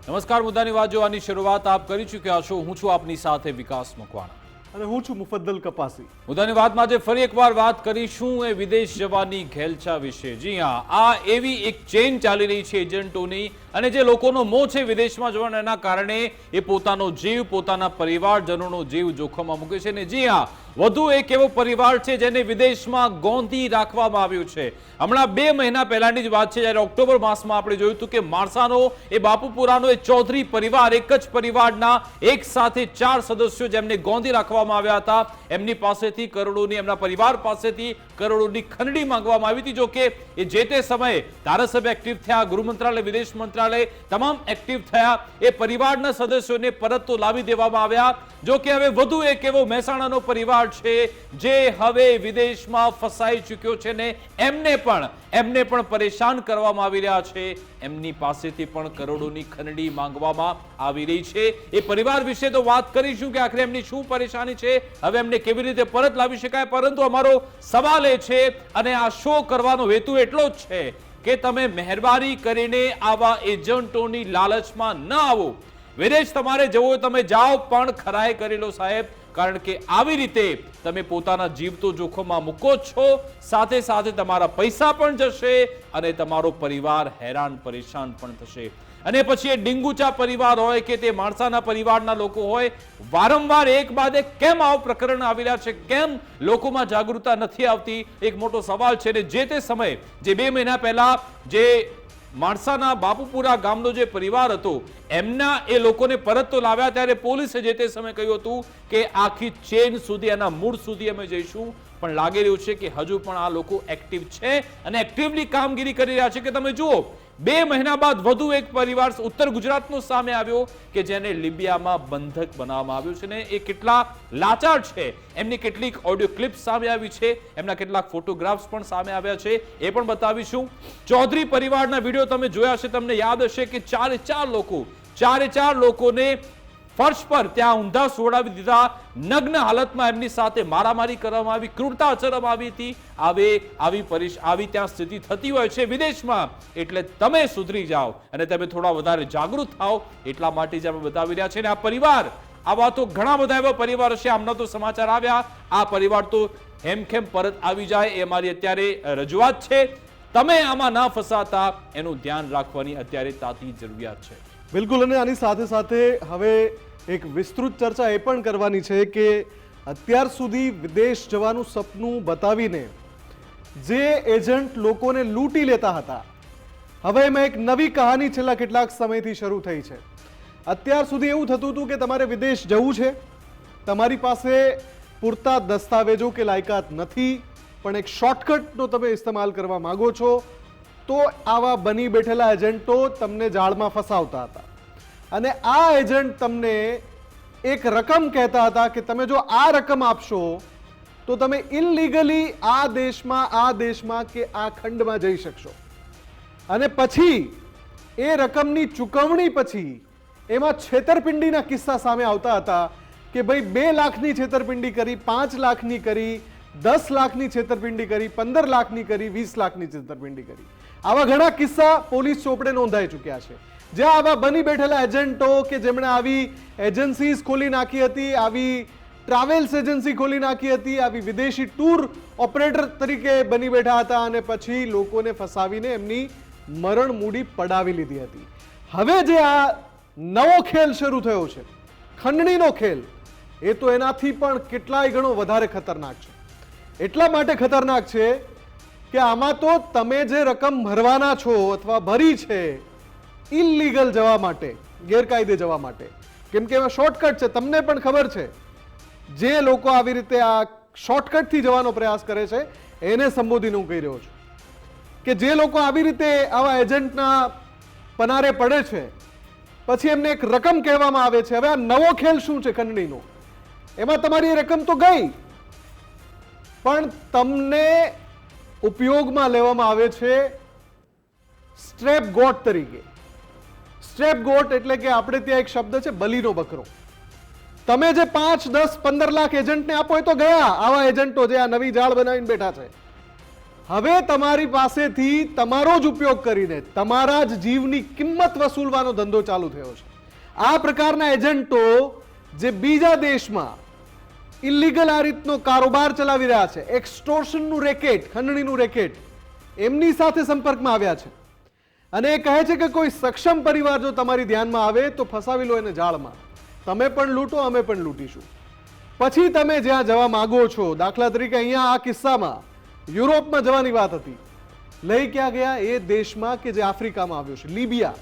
નમસ્કાર, મુદ્દાની વાત જોવાની શરૂઆત આપ કરી ચૂક્યા છો। હું છું આપની સાથે વિકાસ મકવાણા અને હું છું મુફદ્દલ કપાસી। મુદ્દાની વાતમાં આજે ફરી એકવાર વાત કરીશું એ વિદેશ જવાની ઘેલછા વિશે। જી હા, આ એવી એક ચેઇન ચાલી રહી છે એજન્ટોની, અને જે લોકોનો મોહ છે વિદેશમાં જવાના, એના કારણે એ પોતાનો જીવ, પોતાના પરિવારજનોનો જીવ જોખમમાં મૂકે છે। ને જી હા, વધુ એક એવો પરિવાર છે જેને વિદેશમાં ગોંધી રાખવામાં આવ્યું છે। હમણાં 2 મહિના પહેલાની જ વાત છે, જ્યારે ઓક્ટોબર માસમાં આપણે જોયું હતું કે માણસાનો એ બાપુપુરાનો એ ચૌધરી પરિવાર, એક જ પરિવારના એક સાથે 4 સદસ્યો જેમને ગોંધી રાખવામાં આવ્યા હતા, એમની પાસેથી કરોડોની, એમના પરિવાર પાસેથી કરોડોની ખંડણી માંગવામાં આવી હતી। જો કે એ જે તે સમયે ધારાસભ્ય એક્ટિવ થયા, ગૃહ મંત્રાલય, વિદેશ મંત્રાલય તમામ એક્ટિવ થયા, એ પરિવારના સદસ્યોને પરત તો લાવી દેવામાં આવ્યા। જો કે હવે વધુ એક એવો મહેસાણાનો પરિવાર છે જે હવે વિદેશમાં ફસાઈ ચૂક્યો છે ને એમને પણ પરેશાન કરવામાં આવી રહ્યા છે, એમની પાસેથી પણ કરોડોની ખંડણી માંગવામાં આવી રહી છે। એ પરિવાર વિશે તો વાત કરીશું કે આખરે એમની શું પરેશાની છે, હવે એમને કેવી રીતે પરત લાવી શકાય, પરંતુ અમારો સવાલ એ છે અને આ શો કરવાનો હેતુ એટલો જ છે કે તમે મહેરબાની કરીને આવા એજન્ટોની લાલચમાં ન આવો। વિદેશ તમારે જવું હોય તમે જાઓ, પણ ખરાઈ કરી લો સાહેબ, કારણ કે આવી રીતે તમે પોતાના જીવ તો જોખમમાં મૂકો છો, સાથે સાથે તમારા પૈસા પણ જશે અને તમારો પરિવાર હેરાન પરેશાન પણ થશે। અને પછી એ ડીંગુચા પરિવાર હોય કે તે માણસાના પરિવારના લોકો હોય, વારંવાર એક બાદ એક કેમ આવા પ્રકરણ આવી રહ્યા છે, કેમ લોકોમાં જાગૃતતા નથી આવતી, એક મોટો સવાલ છે। ને જે તે સમયે જે 2 મહિના પહેલા જે માણસાના બાપુપુરા ગામનો જે પરિવાર હતો, એમના એ લોકોને પરત તો લાવ્યા, ત્યારે પોલીસે જે તે સમયે કહ્યું હતું કે આખી ચેન સુધી, એના મૂળ સુધી અમે જઈશું, પણ લાગી રહ્યું છે કે હજુ પણ આ લોકો એક્ટિવ છે અને એક્ટિવલી કામગીરી કરી રહ્યા છે। કે તમે જુઓ, 2 મહિના બાદ વધુ એક પરિવાર ઉત્તર ગુજરાતનો સામે આવ્યો કે જેને લિબિયામાં બંધક બનાવવામાં આવ્યું છે, ને એ કેટલા લાચાર છે, એમની કેટલીક ઓડિયો ક્લિપ સામે આવી છે, એમના કેટલાક ફોટોગ્રાફ્સ પણ સામે આવ્યા છે, એ પણ બતાવીશું। ચૌધરી પરિવારના વિડીયો તમે જોયા હશે, તમને યાદ હશે કે 4 લોકોને ફર્શ પર ત્યાં ઊંધા સોડાવી દીધા, નગ્ન હાલતમાં એમની સાથે મારામારી કરવામાં આવી, ક્રૂરતા આચરવામાં આવી હતી। આવી ત્યાં સ્થિતિ થતી હોય છે વિદેશમાં, એટલે તમે સુધરી જાઓ અને તમે થોડા વધારે જાગૃત થાઓ, એટલા માટે જ અમે બતાવી રહ્યા છીએ। અને આ પરિવાર, આવા તો ઘણા બધા એવા પરિવાર હશે, આમના તો સમાચાર આવ્યા, આ પરિવાર તો હેમખેમ પરત આવી જાય એ અમારી અત્યારે રજૂઆત છે। તમે આમાં ના ફસાતા એનું ધ્યાન રાખવાની અત્યારે તાતી જરૂરિયાત છે। બિલકુલ, અને આની સાથે સાથે હવે એક વિસ્તૃત ચર્ચા એ પણ કરવાની છે કે અત્યાર સુધી વિદેશ જવાનું સપનું બતાવીને જે એજન્ટ લોકોને લૂંટી લેતા હતા, હવે એમાં એક નવી કહાની છેલ્લા કેટલાક સમયથી શરૂ થઈ છે। અત્યાર સુધી એવું થતું હતું કે તમારે વિદેશ જવું છે, તમારી પાસે પૂરતા દસ્તાવેજો કે લાયકાત નથી, પણ એક શોર્ટકટનો તમે ઇસ્તેમાલ કરવા માંગો છો, તો આવા બની બેઠેલા એજન્ટો તમને જાળમાં ફસાવતા હતા। અને આ એજન્ટ તમને એક રકમ કહેતા હતા કે તમે જો આ રકમ આપશો તો તમે ઇનલીગલી આ દેશમાં કે આ ખંડમાં જઈ શકશો। અને પછી એ રકમની ચૂકવણી પછી એમાં છેતરપિંડીના કિસ્સા સામે આવતા હતા કે ભાઈ 2 લાખની છેતરપિંડી કરી, 5 લાખની કરી, 10 લાખની છેતરપિંડી કરી, 15 લાખની કરી, 20 લાખની છેતરપિંડી કરી। આવા ઘણા કિસ્સા પોલીસ ચોપડે નોંધાઈ ચૂક્યા છે, જ્યાં આવા બની બેઠેલા એજન્ટો કે જેમણે આવી એજન્સીઝ ખોલી નાખી હતી, આવી ટ્રાવેલ્સ એજન્સી ખોલી નાખી હતી, આવી વિદેશી ટૂર ઓપરેટર તરીકે બની બેઠા હતા અને પછી લોકોને ફસાવીને એમની મરણ મૂડી પડાવી લીધી હતી। હવે જે આ નવો ખેલ શરૂ થયો છે, ખંડણીનો ખેલ, એ તો એનાથી પણ કેટલાય ગણો વધારે ખતરનાક છે। એટલા માટે ખતરનાક છે કે આમાં તો તમે જે રકમ ભરવાના છો અથવા ભરી છે ઇલીગલ જવા માટે, ગેરકાયદે જવા માટે, કેમ કે એમાં શોર્ટકટ છે, તમને પણ ખબર છે, જે લોકો આવી રીતે આ શોર્ટકટથી જવાનો પ્રયાસ કરે છે એને સંબોધીને હું કહી રહ્યો છું કે જે લોકો આવી રીતે આવા એજન્ટના પનારે પડે છે, પછી એમને એક રકમ કહેવામાં આવે છે। હવે આ નવો ખેલ શું છે ખંડણીનો, એમાં તમારી રકમ તો ગઈ, પણ તમને ઉપયોગમાં લેવામાં આવે છે સ્ટ્રેપ ગોટ તરીકે। સ્ટ્રેપ ગોટ એટલે કે આપણે ત્યાં એક શબ્દ છે બલીનો બકરો। તમે જે 5, 10, 15 લાખ એજન્ટને આપો એ તો ગયા, આવા એજન્ટો જે આ નવી જાળ બનાવીને બેઠા છે, હવે તમારી પાસેથી તમારો જ ઉપયોગ કરીને તમારા જ જીવની કિંમત વસૂલવાનો ધંધો ચાલુ થયો છે. આ પ્રકારના એજન્ટો જે બીજા દેશમાં ઇલીગલ આ રીતનો કારોબાર ચલાવી રહ્યા છે, એક્સટોર્શનનું રેકેટ, ખંડણીનું રેકેટ, એમની સાથે સંપર્કમાં આવ્યા છે અને એ કહે છે કે કોઈ સક્ષમ પરિવાર જો તમારી ધ્યાનમાં આવે તો ફસાવી લો એને જાળમાં. તમે પણ લૂંટો, અમે પણ લૂંટીશું. પછી તમે જ્યાં જવા માંગો છો, દાખલા તરીકે અહીંયા આ કિસ્સામાં યુરોપમાં જવાની વાત હતી, લઈ ક્યાં ગયા? એ દેશમાં કે જે આફ્રિકામાં આવ્યો છે, લીબિયા.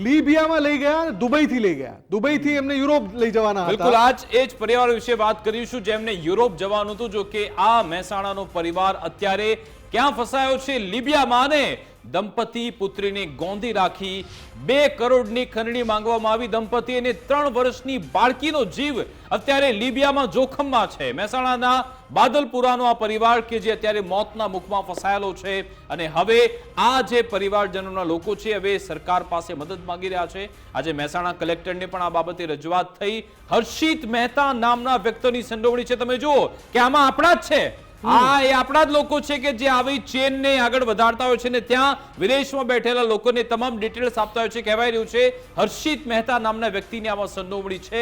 લીબિયામાં લઈ ગયા, દુબઈથી લઈ ગયા. દુબઈથી એમને યુરોપ લઈ જવાના હતા. બિલકુલ આજ એ જ પરિવાર વિશે વાત કરીશું જેમને યુરોપ જવાનું હતું. જો કે આ મહેસાણાનો પરિવાર અત્યારે ક્યાં ફસાયો છે? લીબિયામાં. અને દંપતી પુત્રીને ગોંધી રાખી 2 કરોડની ખંડણી માંગવામાં આવી. દંપતી અને 3 વર્ષની બાળકીનો જીવ અત્યારે લીબિયામાં જોખમમાં છે. મહેસાણાના બાદલપુરાનો આ પરિવાર કે જે અત્યારે મોતના મુખમાં ફસાયેલો છે અને હવે આ જે પરિવારજનોના લોકો છે હવે સરકાર પાસે મદદ માંગી રહ્યા છે. આજે મહેસાણા કલેક્ટરને પણ આ બાબતે રજૂઆત થઈ. હર્ષિત મહેતા નામના વ્યક્તિની સંડોવણી છે. તમે જુઓ કે આમાં આપણા જ છે. એ આપણા જ લોકો છે કે જે આવી ચેનને આગળ વધારતા હોય છે ને ત્યાં વિદેશમાં બેઠેલા લોકોને તમામ ડિટેલ્સ આપતા હોય છે. કહેવાય રહ્યું છે હર્ષિત મહેતા નામના વ્યક્તિની આમાં સંડોવણી છે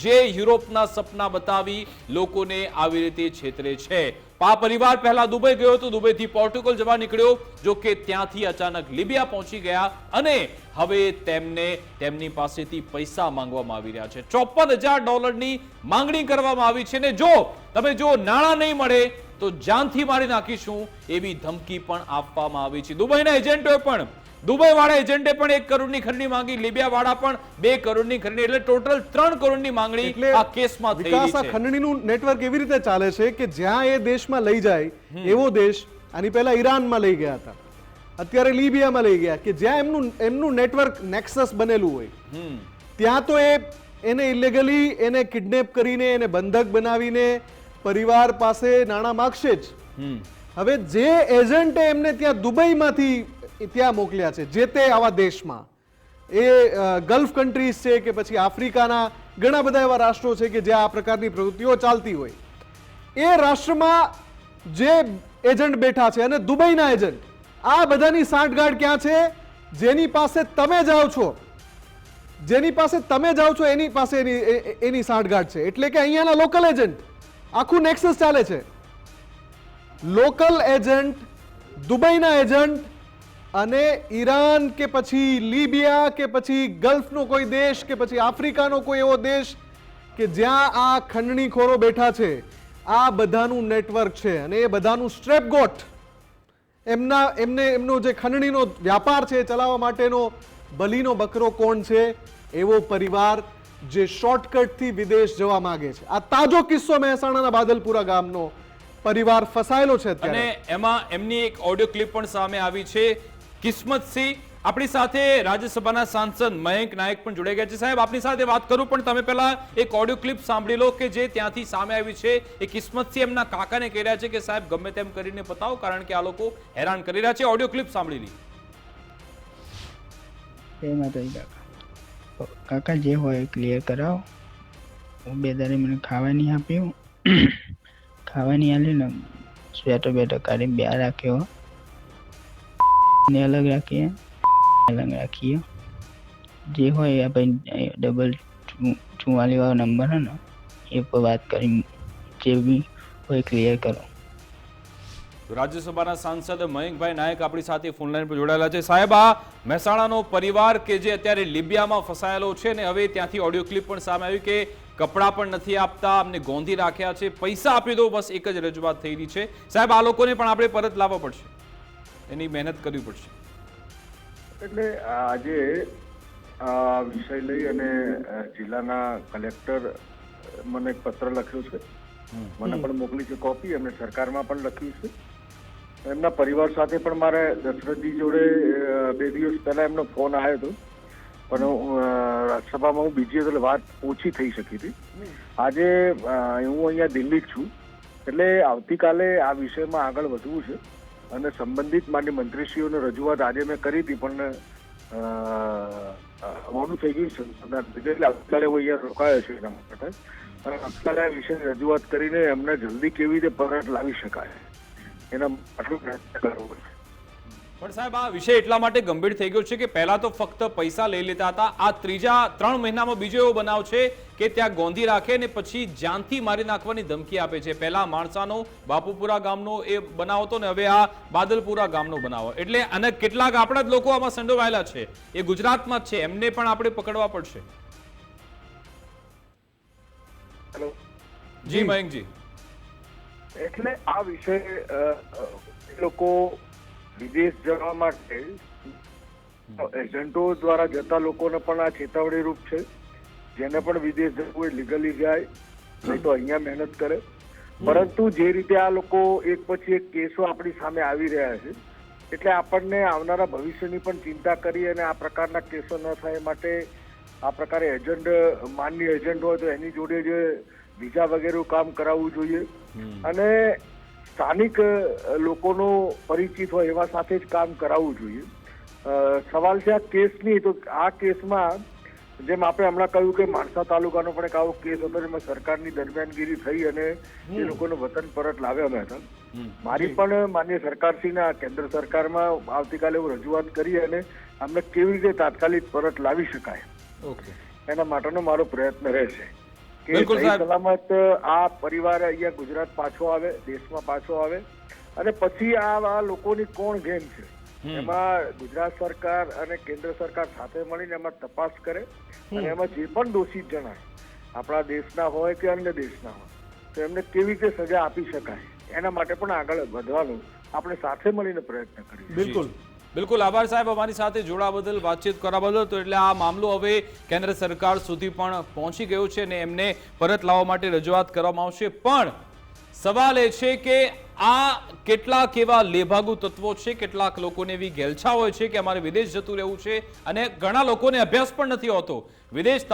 જે યુરોપના સપના બતાવી લોકોને આવી રીતે છેતરે છે. આ પરિવાર પહેલા દુબઈ ગયો હતો, દુબઈથી પોર્ટુગલ જવા નીકળ્યો. જો કે ત્યાંથી અચાનક લીબિયા પહોંચી ગયા અને હવે તેમને તેમની પાસેથી પૈસા માંગવામાં આવી રહ્યા છે. $54,000 માંગણી કરવામાં આવી છે ને જો તમે જો નાણાં નહીં મળે તો જાનથી મારી નાખીશું એવી ધમકી પણ આપવામાં આવી છે. દુબઈના એજન્ટોએ પણ, દુબઈ વાળા એજન્ટે પણ 1 કરોડની ખંડણી માંગી, લીબિયા વાળા પણ 2 કરોડની ખંડણી, એટલે ટોટલ 3 કરોડની માંગણી આ કેસમાં થઈ વિકાસ આ છે. ખંડણીનું નેટવર્ક એવી રીતે ચાલે છે કે જ્યાં એ દેશમાં લઈ જાય એવો દેશ, આની પહેલા ઈરાનમાં લઈ ગયા હતા, અત્યારે લીબિયામાં લઈ ગયા, કે જ્યાં એમનું નેટવર્ક નેક્સસ બનેલું હોય ત્યાં તો એને ઇલીગલી એને કિડનેપ કરીને એને બંધક બનાવીને પરિવાર પાસે નાણાં માગશે જ. હવે જે એજન્ટે એમને ત્યાં દુબઈમાંથી ત્યાં મોકલ્યા છે જે તે આવા દેશમાં, એ ગલ્ફ કન્ટ્રીઝ છે કે પછી આફ્રિકાના ઘણા બધા એવા રાષ્ટ્રો છે કે જ્યાં આ પ્રકારની પ્રવૃત્તિઓ ચાલતી હોય, એ રાષ્ટ્રમાં જે એજન્ટ બેઠા છે અને દુબઈના એજન્ટ, આ બધાની સાંઠગાંઠ ક્યાં છે? જેની પાસે તમે જાઓ છો, જેની પાસે તમે જાઓ છો એની પાસે એની સાંઠગાંઠ છે. એટલે કે અહીંયાના લોકલ એજન્ટ, આખું નેક્સસ ચાલે છે. લોકલ એજન્ટ, દુબઈના એજન્ટ અને ઈરાન કે પછી લીબિયા કે પછી ગલ્ફનો કોઈ દેશ કે પછી આફ્રિકાનો કોઈ એવો દેશ કે જ્યાં આ ખંડણીખોરો બેઠા છે, આ બધાનું નેટવર્ક છે અને એ બધાનું સ્ટ્રેપગોટ, એમનો જે ખંડણીનો વ્યાપાર છે ચલાવવા માટેનો બલીનો બકરો કોણ છે? એવો પરિવાર જે શોર્ટકટથી વિદેશ જવા માંગે છે. આ તાજો કિસ્સો મહેસાણાના બાદલપુરા ગામનો પરિવાર ફસાયેલો છે અને એમાં એમની એક ઓડિયો ક્લિપ પણ સામે આવી છે. કિસ્મતસિંહ આપણી સાથે રાજ્યસભાના સાંસદ મયંક નાયક પણ જોડાઈ ગયા છે. સાહેબ આપની સાથે વાત કરું પણ તમે પહેલા એક ઓડિયો ક્લિપ સાંભળી લો કે જે ત્યાંથી સામે આવી છે. એ કિસ્મતસિંહ એમના કાકાને કહી રહ્યા છે કે સાહેબ ગમે તેમ કરીને બતાવો કારણ કે આ લોકો હેરાન કરી રહ્યા છે. ઓડિયો ક્લિપ સાંભળી લી. કાકા જે હોય ક્લિયર કરાવો. હું 2 દાડે મને ખાવા નહીં આપ્યું, ખાવા નહીં આલ્યું ને સ્વેટર બેટર કાઢીને 2 રાખ્યો ને અલગ રાખીએ, અલગ રાખીએ. જે હોય આ ભાઈ 44 વાળો નંબર હે ને એ પર વાત કરી જે બી હોય ક્લિયર કરો. રાજ્યસભાના સાંસદ મયંકભાઈ નાયક આપણી સાથે ફોનલાઈન પર જોડાયેલા છે. સાહેબ આ મહેસાણાનો પરિવાર કે જે અત્યારે લીબિયામાં ફસાયેલો છે ને હવે ત્યાંથી ઓડિયો ક્લિપ પણ સામે આવી કે કપડાં પણ નથી આપતા, અમને ગોંધી રાખ્યા છે, પૈસા આપી દો, બસ એક જ રજૂઆત થઈ રહી છે. સાહેબ આ લોકોને પણ આપણે પરત લાવવા પડશે, એની મહેનત કરવી પડશે. એટલે આજે આ વિષય લઈ અને જિલ્લાના કલેક્ટર મને એક પત્ર લખ્યો છે, મને પણ મોકલી છે કોપી, એમને સરકારમાં પણ લખ્યું છે. એમના પરિવાર સાથે પણ મારે દશરથજી જોડે 2 દિવસ પહેલા એમનો ફોન આવ્યો હતો, પણ રાજ્યસભામાં હું બીજી એટલે વાત ઓછી થઈ શકી હતી. આજે હું અહીંયા દિલ્હી જ છું, એટલે આવતીકાલે આ વિષયમાં આગળ વધવું છે અને સંબંધિત માન્ય મંત્રીશ્રીઓને રજૂઆત આજે મેં કરી હતી પણ મોડું થઈ ગયું છે. એટલે આવતીકાલે હું અહીંયા રોકાયો છું એના માટે, અને આવતીકાલે આ વિષયની રજૂઆત કરીને એમને જલ્દી કેવી રીતે પરત લાવી શકાય એના આટલું પ્રયત્ન કરવો પડશે. પણ સાહેબ આ વિષય એટલા માટે ગંભીર થઈ ગયો છે કે પહેલા તો ફક્ત પૈસા લઈ લેતા હતા, આ ત્રીજા 3 મહિનામાં બીજો એવો બનાવ છે કે ત્યાં ગોંધી રાખે ને પછી જાનથી મારી નાખવાની ધમકી આપે છે. પહેલા માણસાનો બાપુપુરા ગામનો એ બનાવ હતો ને હવે આ બાદલપુરા ગામનો બનાવ. એટલે અને કેટલાક આપણા જ લોકો આમાં સંડોવાયેલા છે, એ ગુજરાતમાં જ છે, એમને પણ આપણે પકડવા પડશે. હેલો. જી મયંકજી. એટલે આ વિષય એ લોકો વિદેશ જવા માટે એજન્ટો દ્વારા જતા લોકોને પણ આ ચેતવણી રૂપ છે. જેને પણ વિદેશ જવું હોય લીગલી જાય, નહીં તો અહીંયા મહેનત કરે. પરંતુ જે રીતે આ લોકો એક પછી એક કેસો આપણી સામે આવી રહ્યા છે, એટલે આપણને આવનારા ભવિષ્યની પણ ચિંતા કરી અને આ પ્રકારના કેસો ન થાય માટે આ પ્રકારે માન્ય એજન્ટ હોય તો એની જોડે જે વિઝા વગેરેનું કામ કરાવવું જોઈએ અને સ્થાનિક લોકોનો પરિચિત હોય એવા સાથે જ કામ કરાવવું જોઈએ. સવાલ છે આ કેસની, તો આ કેસમાં જેમ આપણે હમણાં કહ્યું કે માણસા તાલુકાનો પણ એક આવો કેસ હતો જેમાં સરકારની દરમિયાનગીરી થઈ અને એ લોકોને વતન પરત લાવ્યા હતા. મારી પણ માન્ય સરકારશ્રીના કેન્દ્ર સરકારમાં આવતીકાલે હું રજૂઆત કરી અને અમને કેવી રીતે તાત્કાલિક પરત લાવી શકાય એના માટેનો મારો પ્રયત્ન રહેશે કે સહી સલામત આ પરિવાર અહીંયા ગુજરાત પાછો આવે, દેશમાં પાછો આવે અને પછી આ લોકોની કોણ ગેમ છે એમાં ગુજરાત સરકાર અને કેન્દ્ર સરકાર સાથે મળીને એમાં તપાસ કરે અને એમાં જે પણ દોષિત જણાય, આપણા દેશના હોય કે અન્ય દેશના હોય, તો એમને કેવી રીતે સજા આપી શકાય એના માટે પણ આગળ વધવાનું આપણે સાથે મળીને પ્રયત્ન કરીએ. બિલકુલ બિલકુલ. આભાર સાહેબ અમારી સાથે જોડા બદલ, વાતચીત કરવા બદલ. તો એટલે આ મામલો હવે કેન્દ્ર સરકાર સુધી પણ પહોંચી ગયો છે અને એમને પરત લાવવા માટે રજૂઆત કરવામાં આવશે. પણ સવાલ એ છે કે આ કેટલાક એવા લેભાગુ તત્વો છે, કેટલાક લોકોને એવી ઘેલછા હોય છે કે અમારે વિદેશ જતું રહેવું છે અને ઘણા લોકોને અભ્યાસ પણ નથી હોતો વિદેશ.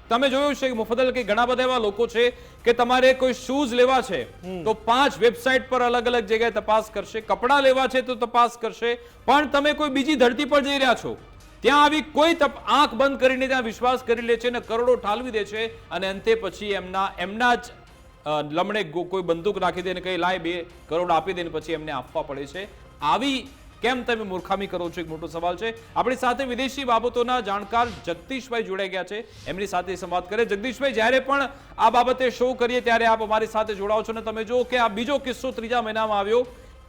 તમે જોયું છે મુફદ્દલ કે ઘણા બધા એવા લોકો છે કે તમારે કોઈ શૂઝ લેવા છે તો 5 વેબસાઇટ પર અલગ અલગ જગ્યાએ તપાસ કરશે, કપડાં લેવા છે તો તપાસ કરશે, પણ તમે કોઈ બીજી ધરતી પર જઈ રહ્યા છો ત્યાં આવી કોઈ આંખ બંધ કરીને ત્યાં વિશ્વાસ કરી લે છે અને કરોડો ઠાલવી દે છે અને અંતે પછી એમના જ લમણે કોઈ બંદૂક રાખી દે ને કઈ લાય 2 કરોડ આપી દે ને પછી એમને આપવા પડે છે. આવી કેમ તમે મૂર્ખામી કરો છો, એક મોટો સવાલ છે. આપણી સાથે વિદેશી બાબતોના જાણકાર જગદીશભાઈ જોડાઈ ગયા છે, એમની સાથે સંવાદ કરે. જગદીશભાઈ, જ્યારે પણ આ બાબતે શો કરીએ ત્યારે આપ અમારી સાથે જોડાઓ છો અને તમે જો કે આ બીજો કિસ્સો 3જા મહિનામાં આવ્યો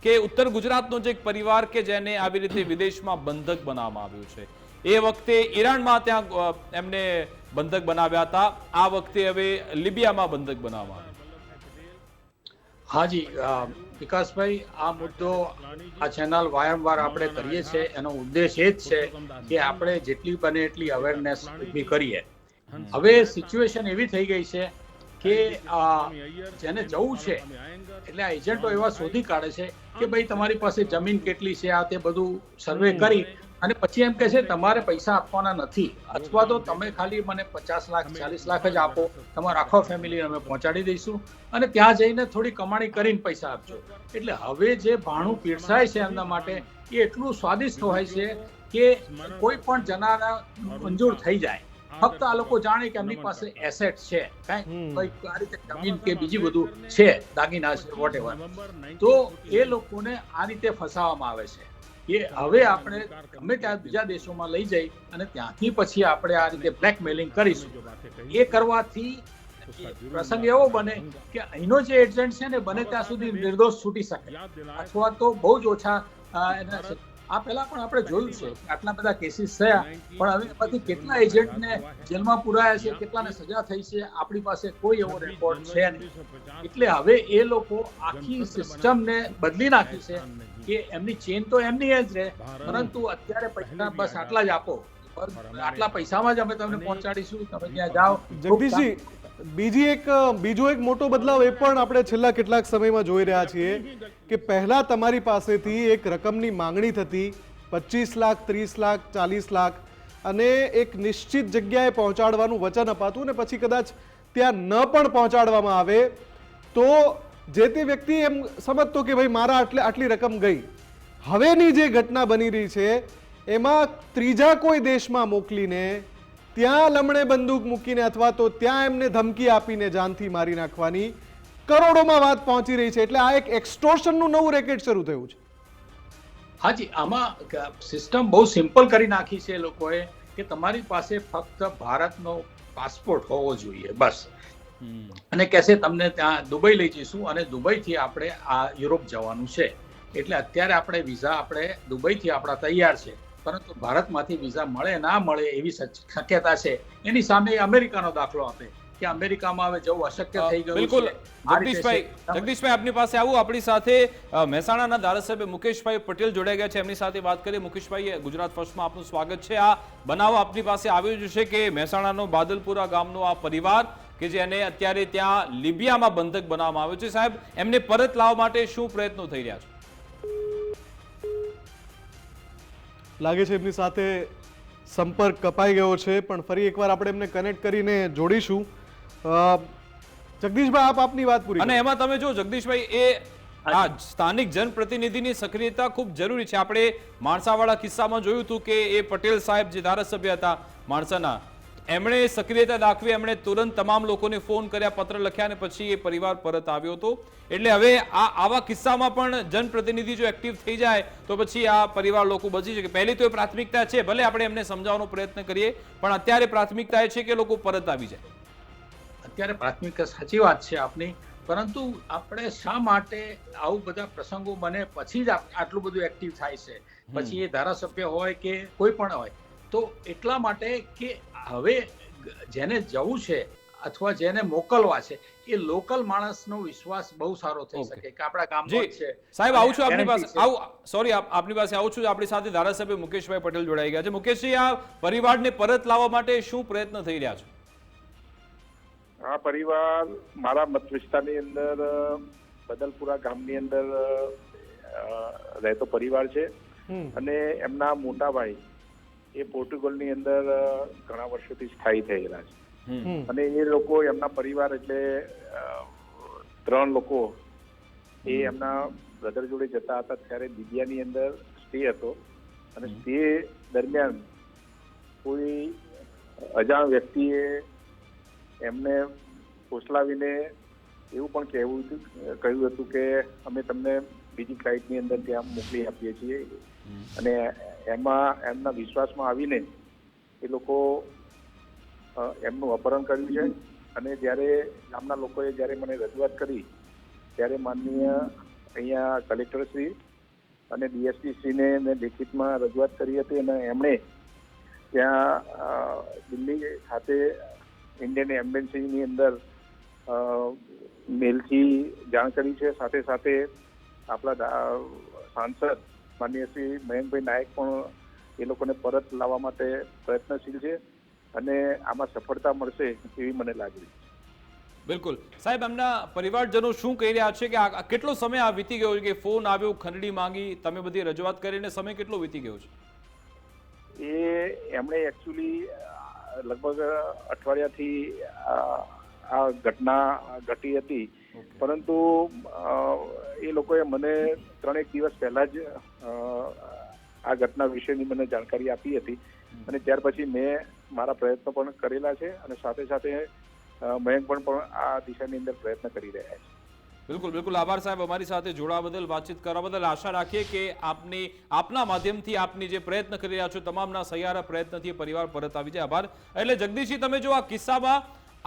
કે ઉત્તર ગુજરાતનો જે એક પરિવાર કે જેને આવી રીતે વિદેશમાં બંધક બનાવવામાં આવ્યું છે. એ વખતે ઈરાનમાં ત્યાં એમને બંધક બનાવ્યા હતા, આ વખતે હવે લિબિયામાં બંધક બનાવવામાં આવ્યા. હાજી વિકાસભાઈ, આ મુદ્દો આ ચેનલ વારંવાર આપણે કરીએ છીએ. એનો ઉદ્દેશ એ જ છે કે આપણે જેટલી બને એટલી અવેરનેસ ઊભી કરીએ. હવે સિચ્યુએશન એવી થઈ ગઈ છે કે જેને જવું છે એટલે આ એજન્ટો એવા શોધી કાઢે છે કે ભાઈ તમારી પાસે જમીન કેટલી છે, આ તે બધું સર્વે કરી અને પછી એમ કહે છે તમારે પૈસા આપવાના નથી, અથવા તો તમે ખાલી મને 50 લાખ 40 લાખ જ આપો, તમારા આખો ફેમિલી અમે પહોંચાડી દઈશું અને ત્યાં જઈને થોડી કમાણી કરીને પૈસા આપજો. એટલે હવે જે ભાણું પીરસાય છે એમના માટે એ એટલું સ્વાદિષ્ટ હોય છે કે કોઈ પણ જનારા મંજૂર થઈ જાય. ફક્ત આ લોકો જાણે કે એમની પાસે એસેટ છે, કઈ આ રીતે જમીન કે બીજી બધું છે, દાગીના છે, વોટેવર, તો એ લોકોને આ રીતે ફસાવવામાં આવે છે. એ હવે આપણે ગમે ત્યાં બીજા દેશોમાં લઈ જઈ અને ત્યાંથી પછી આપણે આ રીતે બ્લેકમેલિંગ કરીશું. એ કરવાથી પ્રસંગ એવો બને કે અહીંનો જે એજન્ટ છે ને બને ત્યાં સુધી નિર્દોષ છૂટી શકે અથવા તો બહુ જ ઓછા. આ પહેલા પણ આપણે જોયું છે આટલા બધા કેસીસ થયા, પણ હવે એમાંથી કેટલા એજન્ટને જેલમાં પુરાયા છે, કેટલાને સજા થઈ છે, આપણી પાસે કોઈ એવો રેકોર્ડ છે નહીં. એટલે હવે એ લોકો આખી સિસ્ટમને બદલી નાખી છે કે એમની ચેન તો એમની જ રહે, પરંતુ અત્યારે પૈસા બસ આટલા જ આપો, આટલા પૈસામાં જ અમે તમને પહોંચાડીશું, તમે ત્યાં જાઓ. જગદીશજી, બીજો એક મોટો બદલાવ એ પણ આપણે છેલ્લા કેટલાક સમયમાં જોઈ રહ્યા છીએ કે પહેલા તમારી પાસેથી એક રકમની માંગણી થતી 25 લાખ 30 લાખ 40 લાખ અને એક નિશ્ચિત જગ્યાએ પહોંચાડવાનું વચન અપાતું ને પછી કદાચ ત્યાં ન પણ પહોંચાડવામાં આવે તો જે તે વ્યક્તિ એમ સમજતો કે ભાઈ મારા આટલી રકમ ગઈ. હવેની જે ઘટના બની રહી છે એમાં ત્રીજા કોઈ દેશમાં મોકલીને ત્યાં લમણે બંદૂક મૂકીને અથવા તો ત્યાં એમને ધમકી આપીને જાનથી મારી નાખવાની કરોડોમાં વાત પહોંચી રહી છે. એટલે આ એક એક્સટોર્શનનું નવું રેકેટ શરૂ થયું છે. હાજી, આમાં સિસ્ટમ બહુ સિમ્પલ કરી નાખી છે એ લોકોએ કે તમારી પાસે ફક્ત ભારતનો પાસપોર્ટ હોવો જોઈએ બસ, અને કહેશે તમને ત્યાં દુબઈ લઈ જઈશું અને દુબઈથી આપણે આ યુરોપ જવાનું છે. એટલે અત્યારે આપણે વિઝા આપણે દુબઈથી આપણા તૈયાર છે, પરંતુ ભારતમાંથી વિઝા મળે ના મળે એવી શક્યતા છે. એની સામે અમેરિકાનો દાખલો આપે કે અમેરિકામાં હવે જવું અશક્ય થઈ ગયું. બિલકુલ જગદીશભાઈ આપની પાસે આવું. આપણી સાથે મહેસાણાના ધારાસભ્ય મુકેશભાઈ પટેલ જોડાઈ ગયા છે, એમની સાથે વાત કરીએ. મુકેશભાઈ, ગુજરાત ફર્સ્ટમાં આપનું સ્વાગત છે. આ બનાવ આપની પાસે આવ્યો જ છે કે મહેસાણાનો બાદલપુરા ગામનો આ પરિવાર કે જેને અત્યારે ત્યાં લિબિયામાં બંધક બનાવવામાં આવ્યો છે, સાહેબ એમને પરત લાવવા માટે શું પ્રયત્નો થઈ રહ્યા છે? લાગે છે એમની સાથે સંપર્ક કપાઈ ગયો છે, પણ ફરી એકવાર આપણે એમને કનેક્ટ કરીને જોડીશું. જગદીશભાઈ, આપની વાત પૂરી. અને એમાં તમે જો જગદીશભાઈ, એ આ સ્થાનિક જનપ્રતિનિધિની સક્રિયતા ખૂબ જરૂરી છે. આપણે માણસાવાળા કિસ્સામાં જોયું હતું કે એ પટેલ સાહેબ જે ધારાસભ્ય હતા માણસાના, એમણે સક્રિયતા દાખવી, એમણે તુરંત તમામ લોકોને ફોન કર્યા, પત્ર લખ્યા અને પછી એ પરિવાર પરત આવ્યો હતો. એટલે હવે આવા કિસ્સામાં પણ જનપ્રતિનિધિ જો એક્ટિવ થઈ જાય તો પછી આ પરિવાર લોકો બચી શકે. પહેલી તો એ પ્રાથમિકતા છે, ભલે આપણે એમને સમજાવવાનો પ્રયત્ન કરીએ, પણ અત્યારે પ્રાથમિકતા એ છે કે લોકો પરત આવી જાય. અત્યારે પ્રાથમિકતા સાચી વાત છે આપની, પરંતુ આપણે શા માટે આવું બધા પ્રસંગો બને પછી જ આટલું બધું એક્ટિવ થાય છે? પછી એ ધારાસભ્ય હોય કે કોઈ પણ હોય, તો એટલા માટે કે હવે જેને જવું છે અથવા જેને મોકલવા છે એ લોકલ માણસનો વિશ્વાસ બહુ સારો થઈ શકે કે આપણા ગામનો જ છે. સાહેબ, આવું છું આપની પાસે, આપની પાસે આવું છું. આપણી સાથે ધારાસભ્ય મુકેશભાઈ પટેલ જોડાઈ ગયા છે. મુકેશજી, આ પરિવારને પરત લાવવા માટે શું પ્રયત્ન થઈ રહ્યા છે? આ પરિવાર મારા મત વિસ્તારની અંદર બદલપુરા ગામની અંદર રહેતો પરિવાર છે, અને એમના મોટા ભાઈ એ પોર્ટુગલની અંદર ઘણા વર્ષોથી સ્થાયી થયેલા છે. અને એ લોકો, એમના પરિવાર એટલે 3 લોકો એ એમના બ્રધર જોડે જતા હતા ત્યારે લિબિયાની અંદર સ્ટે હતો, અને સ્ટે દરમિયાન કોઈ અજાણ વ્યક્તિએ એમને ફોસલાવીને એવું પણ કહ્યું હતું કે અમે તમને બીજી ફ્લાઇટની અંદર ત્યાં મોકલી આપીએ છીએ. અને એમાં એમના વિશ્વાસમાં આવીને એ લોકો એમનું અપહરણ કર્યું છે. અને જ્યારે ગામના લોકોએ જ્યારે મને રજૂઆત કરી ત્યારે માનનીય અહીંયા કલેક્ટરશ્રી અને ડીએસપીશ્રીને મેં લેખિતમાં રજૂઆત કરી હતી, અને એમણે ત્યાં દિલ્હી ખાતે ઇન્ડિયન એમ્બેસીની અંદર મેલથી જાણ કરી છે. સાથે સાથે આપણા સાંસદ માનનીય શ્રી મયંકભાઈ નાયક પણ એ લોકોને પરત લાવવા માટે પ્રયત્નશીલ છે, અને આમાં સફળતા મળશે એવી મને લાગી છે. બિલકુલ સાહેબ, એમના પરિવારજનો શું કહી રહ્યા છે કે કેટલો સમય આ વીતી ગયો છે કે ફોન આવ્યો, ખંડણી માંગી, તમે બધી રજૂઆત કરીને સમય કેટલો વીતી ગયો છે? એમણે એકચ્યુઅલી લગભગ અઠવાડિયાથી આ ઘટના ઘટી હતી, પરંતુ એ લોકોએ મને 3 દિવસ પહેલા જ આ ઘટના વિશેની મને જાણકારી આપી હતી, અને ત્યાર પછી મેં મારા પ્રયત્નો પણ કરેલા છે, અને સાથે સાથે મયંક પણ આ દિશાની અંદર પ્રયત્ન કરી રહ્યા છે. બિલકુલ બિલકુલ, આભાર સાહેબ અમારી સાથે જોડાવા બદલ, વાતચીત કરવા બદલ. આશા રાખીએ કે આપના માધ્યમથી આપની જે પ્રયત્ન કરી રહ્યા છો તમામના સહિયારા પ્રયત્નથી પરિવાર પરત આવી જાય. આભાર. એટલે જગદીશજી, તમે જો આ કિસ્સામાં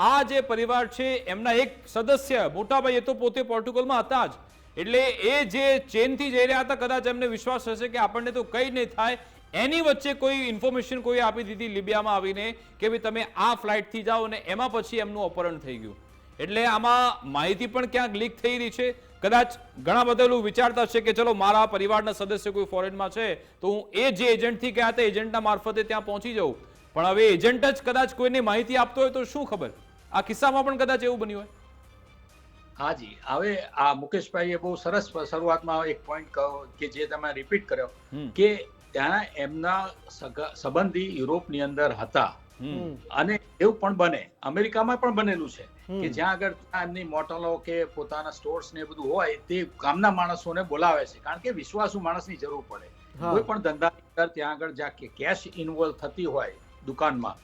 આ જે પરિવાર છે એમના એક સદસ્ય મોટાભાઈ એ તો પોતે પોર્ટુગલમાં હતા જ, એટલે એ જે ચેનથી જઈ રહ્યા હતા, કદાચ એમને વિશ્વાસ હશે કે આપણને તો કંઈ નહીં થાય, એની વચ્ચે કોઈ ઇન્ફોર્મેશન કોઈ આપી દીધી લિબિયામાં આવીને કે ભાઈ તમે આ ફ્લાઇટથી જાઓ, અને એમાં પછી એમનું અપહરણ થઈ ગયું. એટલે આમાં માહિતી પણ ક્યાંક લીક થઈ રહી છે. કદાચ ઘણા બધા લોકો વિચારતા છે કે ચલો મારા પરિવારના સદસ્ય કોઈ ફોરેનમાં છે તો હું એ જે એજન્ટથી ગયા હતા એજન્ટના મારફતે ત્યાં પહોંચી જાઉં, પણ હવે એજન્ટ જ કદાચ કોઈને માહિતી આપતો હોય તો શું ખબર, આ કિસ્સામાં પણ કદાચ એવું બન્યું હોય. હાજી, હવે આ મુકેશભાઈએ બહુ સરસ શરૂઆતમાં એક પોઈન્ટ કહ્યો કે જે તમે રિપીટ કર્યો કે ત્યાં એમના સંબંધી યુરોપની અંદર હતા, અને એવું પણ બને, અમેરિકામાં પણ બનેલું છે કે જ્યાં આગળ એમની મોટલો કે પોતાના સ્ટોર્સ ને બધું હોય તે ગામના માણસોને બોલાવે છે, કારણ કે વિશ્વાસુ માણસની જરૂર પડે. કોઈ પણ ધંધાની અંદર ત્યાં આગળ જ્યાં કેશ ઇન્વોલ્વ થતી હોય દુકાનમાં,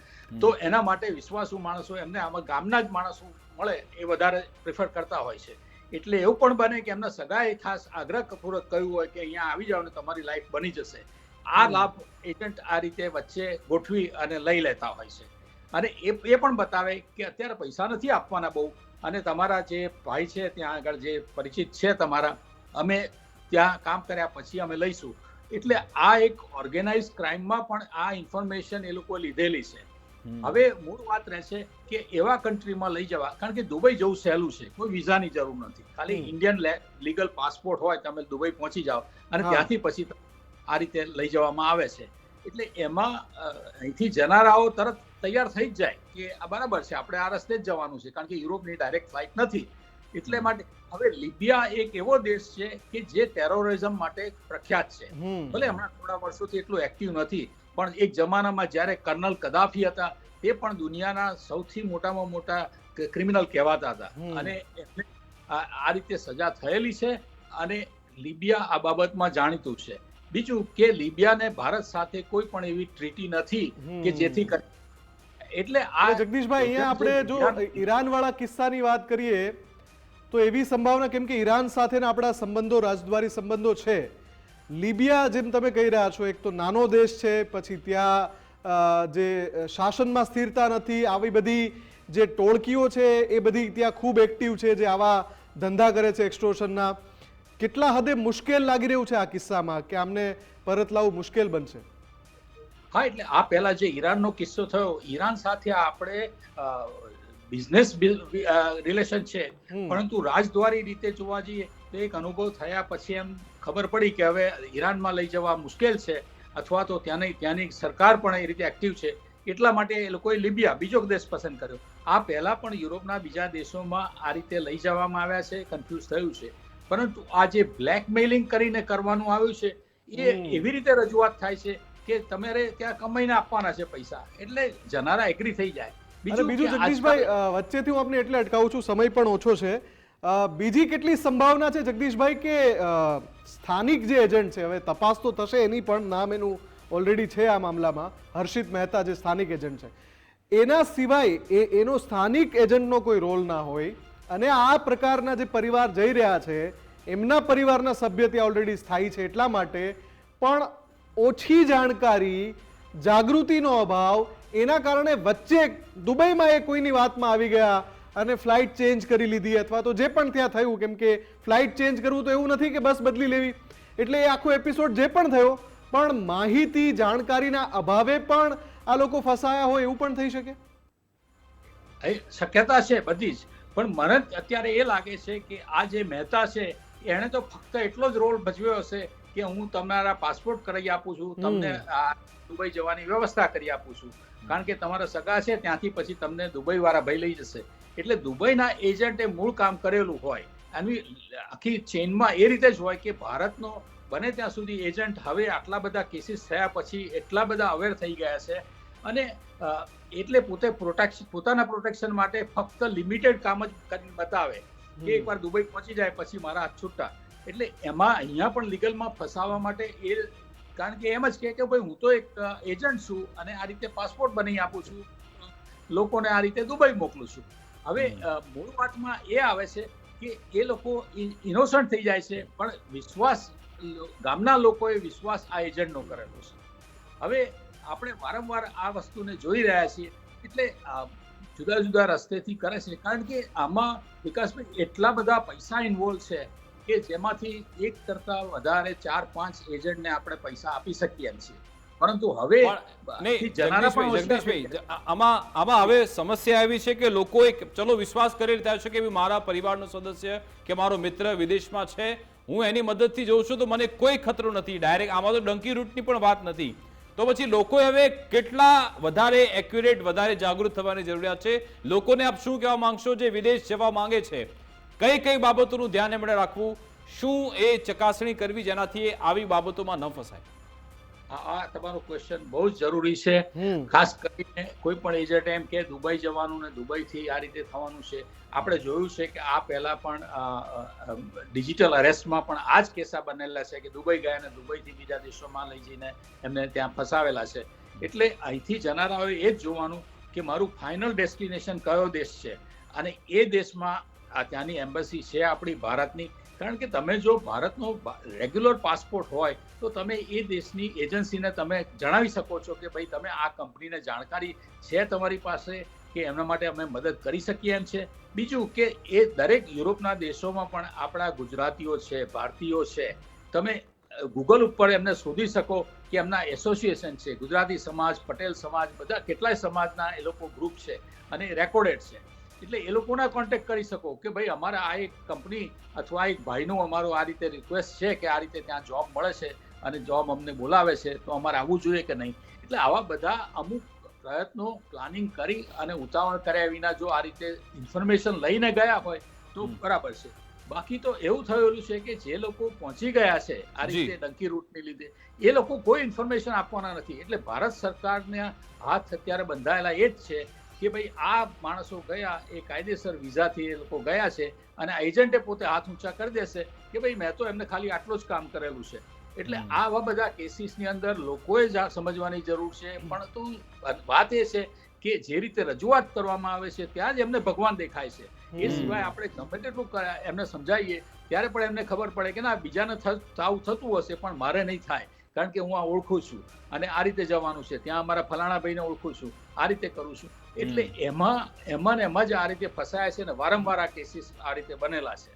તો એના માટે વિશ્વાસુ માણસો, એમને આમાં ગામના જ માણસો મળે એ વધારે પ્રિફર કરતા હોય છે. એટલે એવું પણ બને કે એમના સગાએ ખાસ આગ્રહપૂર્વક કહ્યું હોય કે અહીંયા આવી જાઓ ને તમારી લાઈફ બની જશે. આ લાભ એજન્ટ આ રીતે વચ્ચે ગોઠવી અને લઈ લેતા હોય છે. અને એ પણ બતાવે કે અત્યારે પૈસા નથી આપવાના બહુ, અને તમારા જે ભાઈ છે ત્યાં આગળ જે પરિચિત છે તમારા, અમે ત્યાં કામ કર્યા પછી અમે લઈશું. એટલે આ એક ઓર્ગેનાઇઝ ક્રાઇમમાં પણ આ ઇન્ફોર્મેશન એ લોકો લીધેલી છે. હવે મૂળ વાત રહેશે કે એવા કન્ટ્રીમાં લઈ જવા, કારણ કે દુબઈ જવું સહેલું છે, કોઈ વિઝાની જરૂર નથી, ખાલી ઇન્ડિયન લીગલ પાસપોર્ટ હોય તમે દુબઈ પહોંચી જાઓ અને ત્યાંથી પછી આ રીતે લઈ જવામાં આવે છે. એટલે એમાં અહીંથી જનારાઓ તરત તૈયાર થઈ જ જાય કે આ બરાબર છે, આપણે આ રસ્તે જ જવાનું છે, કારણ કે યુરોપની ડાયરેક્ટ ફ્લાઇટ નથી. એટલે માટે હવે લિબિયા એક એવો દેશ છે કે જે ટેરોરિઝમ માટે પ્રખ્યાત છે. ભલે હમણાં થોડા વર્ષોથી એટલું એક્ટિવ નથી, પણ એક જમાનામાં જ્યારે કર્નલ કદાફી હતા તે પણ દુનિયાના સૌથી મોટામાં મોટા ક્રિમિનલ કહેવાતા હતા, અને એમને આ રીતે સજા થયેલી છે. અને લિબિયા આ બાબતમાં જાણીતું છે. બીજું કે લિબિયાને ભારત સાથે કોઈ પણ એવી ટ્રીટી નથી કે જેથી એટલે આ જગદીશભાઈ અહીંયા આપણે જો ઈરાન વાળા કિસ્સાની વાત કરીએ તો એવી સંભાવના, કેમ કે ઈરાન સાથેના આપણા સંબંધો રાજદ્વારી સંબંધો છે. લિબિયા જેમ તમે કહી રહ્યા છો, એક તો નાનો દેશ છે, પછી ત્યાં જે શાસનમાં સ્થિરતા નથી, આવી બધી જે ટોળકીઓ છે એ બધી ત્યાં ખૂબ એક્ટિવ છે, જે આવા ધંધા કરે છે એક્સટોર્શનના. કેટલા હદે મુશ્કેલ લાગી રહ્યું છે આ કિસ્સામાં કે આમને પરત લાવવું મુશ્કેલ બનશે? હા, એટલે આ પહેલા જે ઈરાનનો કિસ્સો થયો, ઈરાન સાથે આપણે બિઝનેસ રિલેશન છે, પરંતુ રાજદ્વારી રીતે જોવા જઈએ તો એક અનુભવ થયા પછી એમ ખબર પડી કે હવે ઈરાનમાં લઈ જવા મુશ્કેલ છે, અથવા તો ત્યાંની સરકાર પણ એ રીતે એક્ટિવ છે. એટલા માટે એ લોકોએ લિબિયા બીજો દેશ પસંદ કર્યો. આ પહેલા પણ યુરોપના બીજા દેશોમાં આ રીતે લઈ જવામાં આવ્યા છે, કન્ફ્યુઝ થયું છે. પરંતુ આ જે બ્લેકમેલિંગ કરીને કરવાનું આવ્યું છે એ એવી રીતે રજૂઆત થાય છે કે તમારે ત્યાં કમાઈને આપવાના છે પૈસા, એટલે જનારા એગ્રી થઈ જાય. બીજું જગદીશભાઈ, વચ્ચેથી હું આપને એટલે અટકાવું છું, સમય પણ ઓછો છે. બીજી કેટલી સંભાવના છે જગદીશભાઈ કે સ્થાનિક જે એજન્ટ છે, હવે તપાસ તો થશે એની, પણ નામ એનું ઓલરેડી છે આ મામલામાં, હર્ષિત મહેતા જે સ્થાનિક એજન્ટ છે, એના સિવાય એનો સ્થાનિક એજન્ટનો કોઈ રોલ ના હોય, અને આ પ્રકારના જે પરિવાર જઈ રહ્યા છે એમના પરિવારના સભ્ય ત્યાં ઓલરેડી સ્થાયી છે, એટલા માટે પણ ઓછી જાણકારી, જાગૃતિનો અભાવ, એના કારણે વચ્ચે દુબઈમાં એ કોઈની વાતમાં આવી ગયા અને ફ્લાઇટ ચેન્જ કરી લીધી, અથવા તો જે પણ ત્યાં થયું, કેમ કે ફ્લાઇટ ચેન્જ કરવું તો એવું નથી કે બસ બદલી લેવી, એટલે એ આખો એપિસોડ જે પણ થયો, પણ માહિતી, જાણકારીના અભાવે પણ આ લોકો ફસાયા હોય એવું પણ થઈ શકે? શક્યતા છે બધી જ, પણ મને અત્યારે એ લાગે છે કે આ જે મહેતા છે એણે તો ફક્ત એટલો જ રોલ ભજવ્યો હશે કે હું તમારા પાસપોર્ટ કરાવી આપું છું, તમને દુબઈ જવાની વ્યવસ્થા કરી આપું છું, કારણ કે તમારા સગા છે ત્યાંથી પછી તમને દુબઈ વાળા ભાઈ લઈ જશે. એટલે દુબઈના એજન્ટે મૂળ કામ કરેલું હોય, આની આખી ચેઇનમાં એ રીતે જ હોય કે ભારતનો બને ત્યાં સુધી એજન્ટ હવે આટલા બધા કેસીસ થયા પછી એટલા બધા અવેર થઈ ગયા છે, અને એટલે પોતાના પ્રોટેક્શન માટે ફક્ત લિમિટેડ કામ જ કરીને બતાવે કે એકવાર દુબઈ પહોંચી જાય પછી મારા હાથ છૂટા. એટલે એમાં અહીંયા પણ લીગલમાં ફસાવા માટે એ, કારણ કે એમ જ કે ભાઈ હું તો એક એજન્ટ છું અને આ રીતે પાસપોર્ટ બનાવી આપું છું, લોકોને આ રીતે દુબઈ મોકલું છું. હવે મૂળ વાતમાં એ આવે છે કે એ લોકો ઇનોસન્ટ થઈ જાય છે, પણ વિશ્વાસ ગામના લોકોએ વિશ્વાસ આ એજન્ટનો કરેલો છે. હવે આપણે વારંવાર આ વસ્તુને જોઈ રહ્યા છીએ, એટલે જુદા જુદા રસ્તેથી કરે છે, કારણ કે આમાં વિકાસભાઈ એટલા બધા પૈસા ઇન્વોલ્વ છે કે જેમાંથી એક કરતા વધારે 4-5 એજન્ટને આપણે પૈસા આપી શકીએ છીએ. પરંતુ હવે આમાં હવે સમસ્યા એવી છે કે લોકો ચલો વિશ્વાસ કરી રહ્યા છે કે મારા પરિવારનો સદસ્ય કે મારો મિત્ર વિદેશમાં છે, હું એની મદદથી જોઉં છું તો મને કોઈ ખતરો નથી. ડાયરેક્ટ આમાં તો ડંકી રૂટની પણ વાત નથી. તો પછી લોકો હવે કેટલા વધારે એક્યુરેટ, વધારે જાગૃત થવાની જરૂરિયાત છે? લોકોને આપ શું કહેવા માંગશો જે વિદેશ જવા માંગે છે? કઈ કઈ બાબતોનું ધ્યાન એમણે રાખવું, શું એ ચકાસણી કરવી જેનાથી આવી બાબતોમાં ન ફસાય? આ તમારો ક્વેશ્ચન બહુ જ જરૂરી છે. ખાસ કરીને કોઈ પણ એજન્ટ એમ કે દુબઈ જવાનું ને દુબઈથી આ રીતે થવાનું છે. આપણે જોયું છે કે આ પહેલા પણ ડિજિટલ અરેસ્ટમાં પણ આ જ કેસા બનેલા છે કે દુબઈ ગયા ને દુબઈથી બીજા દેશોમાં લઈ જઈને એમને ત્યાં ફસાવેલા છે. એટલે અહીંથી જનારાઓએ એ જ જોવાનું કે મારું ફાઇનલ ડેસ્ટિનેશન કયો દેશ છે, અને એ દેશમાં આ ત્યાંની એમ્બસી છે આપણી ભારતની, કારણ કે તમે જો ભારતનો રેગ્યુલર પાસપોર્ટ હોય તો તમે એ દેશની એજન્સીને તમે જણાવી શકો છો કે ભાઈ તમે આ કંપનીને જાણકારી છે તમારી પાસે કે એમના માટે અમે મદદ કરી શકીએ એમ છે. બીજું કે એ દરેક યુરોપના દેશોમાં પણ આપણા ગુજરાતીઓ છે, ભારતીયો છે, તમે ગૂગલ ઉપર એમને શોધી શકો કે એમના એસોસિએશન છે, ગુજરાતી સમાજ, પટેલ સમાજ, બધા કેટલાય સમાજના એ લોકો ગ્રુપ છે અને રેકોર્ડેડ છે. એટલે એ લોકોના કોન્ટેક્ટ કરી શકો કે ભાઈ અમારા આ એક કંપની અથવા એક ભાઈનો અમારો આ રીતે રિક્વેસ્ટ છે કે આ રીતે ત્યાં જોબ મળે છે અને જોબ અમને બોલાવે છે તો અમારે આવવું જોઈએ કે નહીં. એટલે આવા બધા અમુક પ્રયત્નો પ્લાનિંગ કરી અને ઉતાવળ કર્યા વિના જો આ રીતે ઇન્ફોર્મેશન લઈને ગયા હોય તો બરાબર છે. બાકી તો એવું થયેલું છે કે જે લોકો પહોંચી ગયા છે આ રીતે ડંકી રૂટને લીધે એ લોકો કોઈ ઇન્ફોર્મેશન આપવાના નથી. એટલે ભારત સરકારના હાથ અત્યારે બંધાયેલા એ જ છે કે ભાઈ આ માણસો ગયા એ કાયદેસર વિઝાથી એ લોકો ગયા છે અને એજન્ટે પોતે હાથ ઊંચા કરી દેશે કે ભાઈ મેં તો એમને ખાલી આટલું જ કામ કરેલું છે. એટલે આવા બધા કેસીસની અંદર લોકોએ જ સમજવાની જરૂર છે. પણ તો વાત એ છે કે જે રીતે રજૂઆત કરવામાં આવે છે ત્યાં જ એમને ભગવાન દેખાય છે. એ સિવાય આપણે ગમે તેટલું એમને સમજાવીએ ત્યારે પણ એમને ખબર પડે કે ના બીજાને થતું હશે પણ મારે નહીં થાય, કારણ કે હું આ ઓળખું છું અને આ રીતે જવાનું છે, ત્યાં અમારા ફલાણા ભાઈને ઓળખું છું, આ રીતે કરું છું. એટલે એમાં જ આ રીતે ફસાયા છે ને વારંવાર આ કેસીસ આ રીતે બનેલા છે.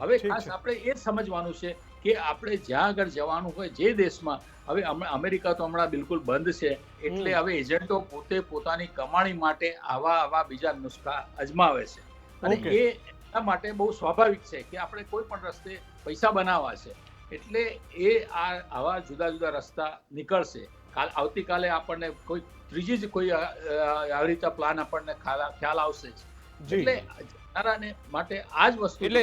હવે ખાસ આપણે એ જ સમજવાનું છે કે આપણે જ્યાં આગળ જવાનું હોય જે દેશમાં, હવે અમેરિકા તો હમણાં બિલકુલ બંધ છે એટલે હવે એજન્ટો પોતે પોતાની કમાણી માટે આવા બીજા નુસ્ખા અજમાવે છે અને એ એના માટે બહુ સ્વાભાવિક છે કે આપણે કોઈ પણ રસ્તે પૈસા બનાવવા છે એટલે એ આવા જુદા જુદા રસ્તા નીકળશે. આવતીકાલે આપણને કોઈ ત્રીજી જ કોઈ આવી રીતે પ્લાન આપણને ખ્યાલ આવશે જ. એટલે માટે આ જ વસ્તુ એટલે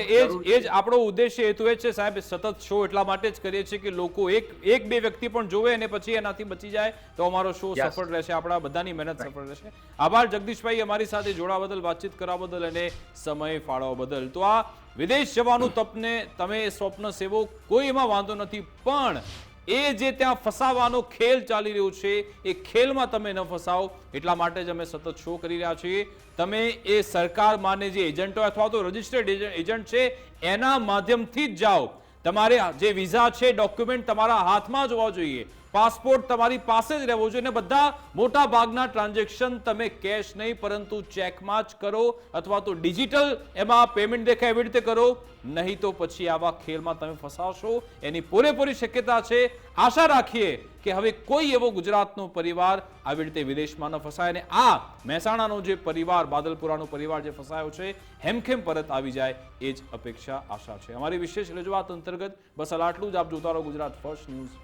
એ જ આપણો ઉદ્દેશ્ય હેતુ એ છે સાહેબ, સતત શો એટલા માટે જ કરીએ છીએ કે લોકો એક બે વ્યક્તિ પણ જોવે અને પછી એનાથી બચી જાય તો અમારો શો સફળ રહેશે, આપણા બધાની મહેનત સફળ રહેશે. આભાર જગદીશભાઈ અમારી સાથે જોડાવા બદલ, વાતચીત કરવા બદલ અને સમય ફાળવવા બદલ. તો આ વિદેશ જવાનું તપને તમે સ્વપ્ન સેવો કોઈ એમાં વાંધો નથી, પણ એ જે ત્યાં ફસાવાનો ખેલ ચાલી રહ્યો છે એ ખેલમાં તમે ન ફસાવો એટલા માટે જ અમે સતત શો કરી રહ્યા છીએ. તમે એ સરકાર માને જે એજન્ટો અથવા તો રજિસ્ટર્ડ એજન્ટ છે એના માધ્યમથી જ જાઓ. તમારે જે વિઝા છે, ડોક્યુમેન્ટ તમારા હાથમાં જ હોવા જોઈએ, પાસપોર્ટ તમારી પાસે જ રહેવો જોઈએ અને બધા મોટા ભાગના ટ્રાન્ઝેક્શન તમે કેશ નહીં પરંતુ ચેકમાં જ કરો અથવા તો ડિજિટલ એમાં પેમેન્ટ દેખાય એવી રીતે કરો, નહીં તો પછી આવા ખેલમાં તમે ફસાશો એની પૂરેપૂરી શક્યતા છે. આશા રાખીએ કે હવે કોઈ એવો ગુજરાતનો પરિવાર આવી રીતે વિદેશમાં ન ફસાય અને આ મહેસાણાનો જે પરિવાર, બાદલપુરાનો પરિવાર જે ફસાયો છે હેમખેમ પરત આવી જાય એ જ અપેક્ષા, આશા છે. અમારી વિશેષ રજૂઆત અંતર્ગત બસ આટલું જ. આપ જોતા રહો ગુજરાત ફર્સ્ટ ન્યૂઝ.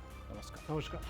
નમસ્કાર.